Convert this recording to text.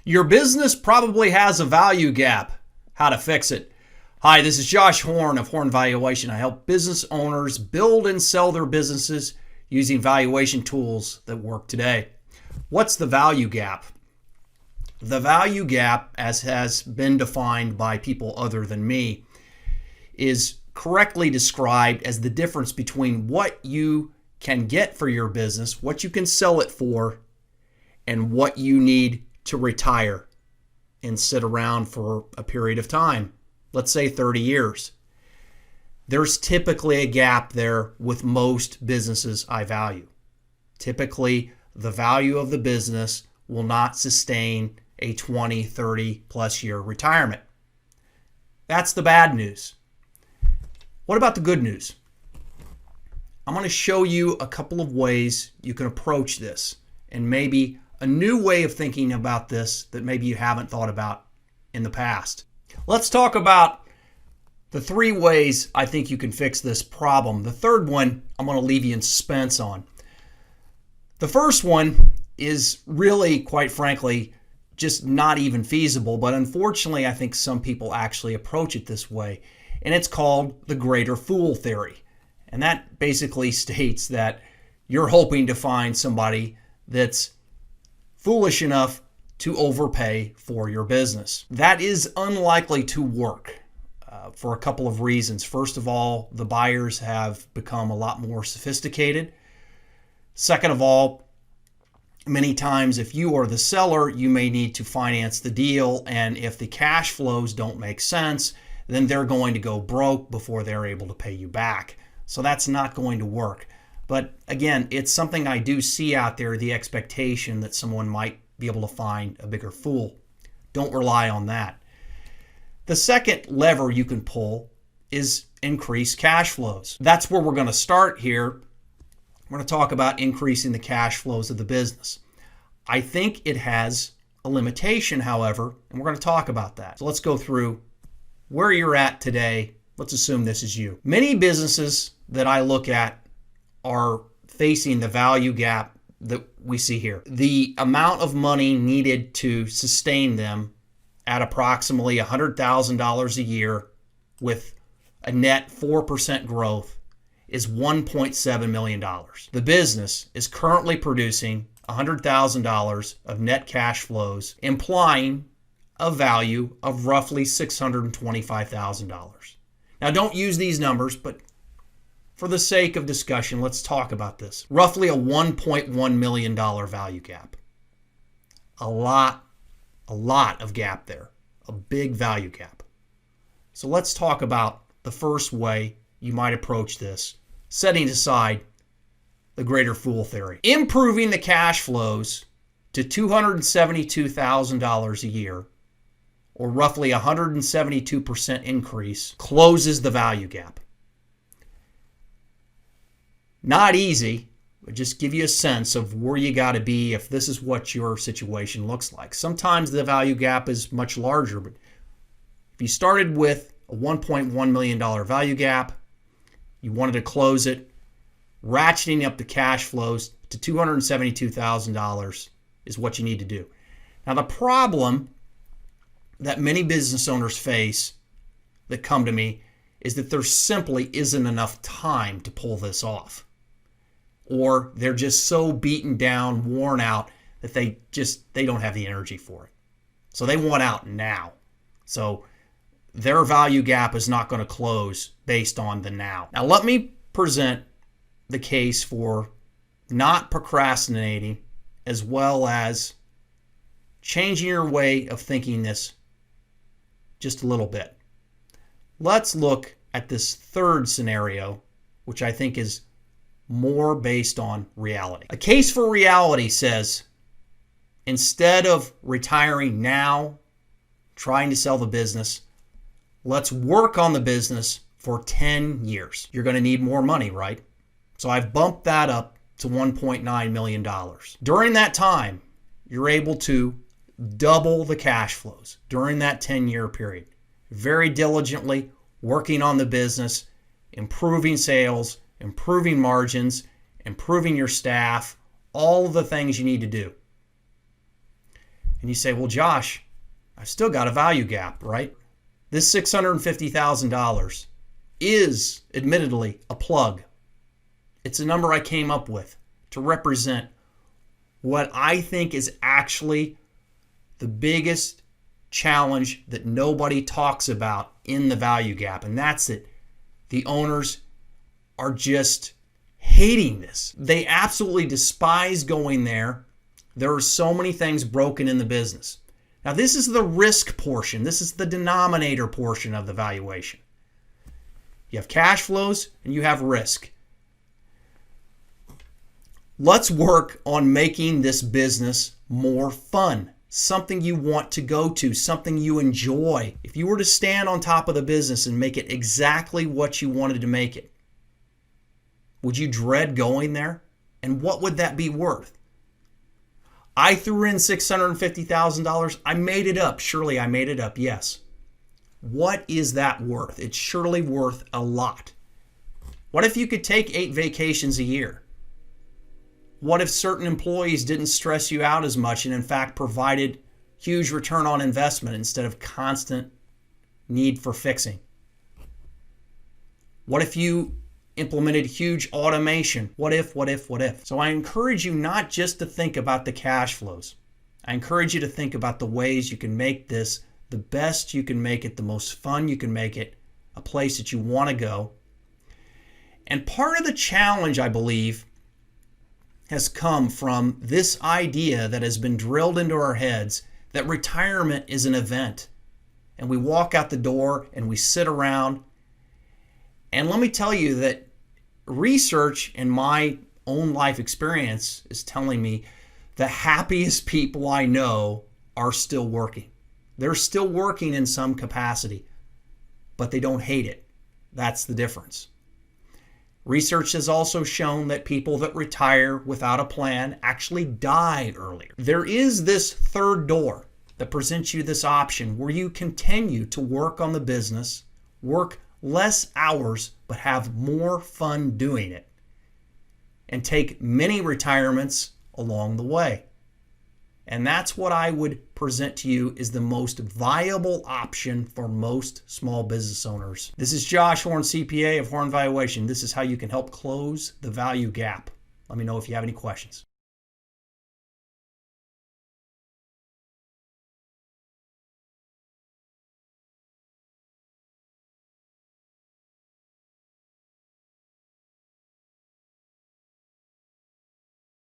Your business probably has a value gap. How to fix it. Hi, this is Josh Horn of Horn Valuation. I help business owners build and sell their businesses using valuation tools that work today. What's the value gap? The value gap, as has been defined by people other than me, is correctly described as the difference between what you can get for your business, what you can sell it for, and what you need to retire and sit around for a period of time, let's say 30 years. There's typically a gap there with most businesses I value. Typically, the value of the business will not sustain a 20, 30 plus year retirement. That's the bad news. What about the good news? I'm going to show you a couple of ways you can approach this, and maybe a new way of thinking about this that maybe you haven't thought about in the past. Let's talk about the 3 ways I think you can fix this problem. The third one I'm going to leave you in suspense on. The first one is really, quite frankly, just not even feasible, but unfortunately I think some people actually approach it this way, and it's called the greater fool theory. And that basically states that you're hoping to find somebody that's foolish enough to overpay for your business. That is unlikely to work for a couple of reasons. First of all, the buyers have become a lot more sophisticated. Second of all, many times if you are the seller, you may need to finance the deal, and if the cash flows don't make sense, then they're going to go broke before they're able to pay you back. So that's not going to work. But again, it's something I do see out there, the expectation that someone might be able to find a bigger fool. Don't rely on that. The second lever you can pull is increase cash flows. That's where we're going to start here. We're going to talk about increasing the cash flows of the business. I think it has a limitation, however, and we're going to talk about that. So let's go through where you're at today. Let's assume this is you. Many businesses that I look at are facing the value gap that we see here. The amount of money needed to sustain them at approximately $100,000 a year with a net 4% growth is $1.7 million. The business is currently producing $100,000 of net cash flows, implying a value of roughly $625,000. Now, don't use these numbers, but for the sake of discussion, let's talk about this. Roughly a $1.1 million value gap. A lot of gap there. A big value gap. So let's talk about the first way you might approach this, setting aside the greater fool theory. Improving the cash flows to $272,000 a year, or roughly 172% increase, closes the value gap. Not easy, but just give you a sense of where you got to be if this is what your situation looks like. Sometimes the value gap is much larger, but if you started with a $1.1 million value gap, you wanted to close it, ratcheting up the cash flows to $272,000 is what you need to do. Now, the problem that many business owners face that come to me is that there simply isn't enough time to pull this off. Or they're just so beaten down, worn out, that they don't have the energy for it. So they want out now. So their value gap is not going to close based on the now. Now let me present the case for not procrastinating, as well as changing your way of thinking this just a little bit. Let's look at this third scenario, which I think is more based on reality. A case for reality says, instead of retiring now, trying to sell the business, let's work on the business for 10 years. You're going to need more money, right? So I've bumped that up to $1.9 million. During that time, you're able to double the cash flows during that 10-year period. Very diligently working on the business, improving sales, improving margins, improving your staff, all of the things you need to do. And you say, well, Josh, I've still got a value gap, right? This $650,000 is admittedly a plug. It's a number I came up with to represent what I think is actually the biggest challenge that nobody talks about in the value gap. And that's that the owners are just hating this. They absolutely despise going there. There are so many things broken in the business. Now, this is the risk portion. This is the denominator portion of the valuation. You have cash flows and you have risk. Let's work on making this business more fun, something you want to go to, something you enjoy. If you were to stand on top of the business and make it exactly what you wanted to make it, would you dread going there? And what would that be worth? I threw in $650,000. I made it up. Surely I made it up, yes. What is that worth? It's surely worth a lot. What if you could take 8 vacations a year? What if certain employees didn't stress you out as much and in fact provided huge return on investment instead of constant need for fixing? What if you implemented huge automation? What if? So I encourage you not just to think about the cash flows. I encourage you to think about the ways you can make this the best you can make it, the most fun you can make it, a place that you want to go. And part of the challenge, I believe, has come from this idea that has been drilled into our heads that retirement is an event. And we walk out the door and we sit around. And let me tell you that research and my own life experience is telling me the happiest people I know are still working. They're still working in some capacity, but they don't hate it. That's the difference. Research has also shown that people that retire without a plan actually die earlier. There is this third door that presents you this option where you continue to work on the business, work less hours, but have more fun doing it, and take many retirements along the way. And that's what I would present to you is the most viable option for most small business owners. This is Josh Horn, CPA of Horn Valuation. This is how you can help close the value gap. Let me know if you have any questions.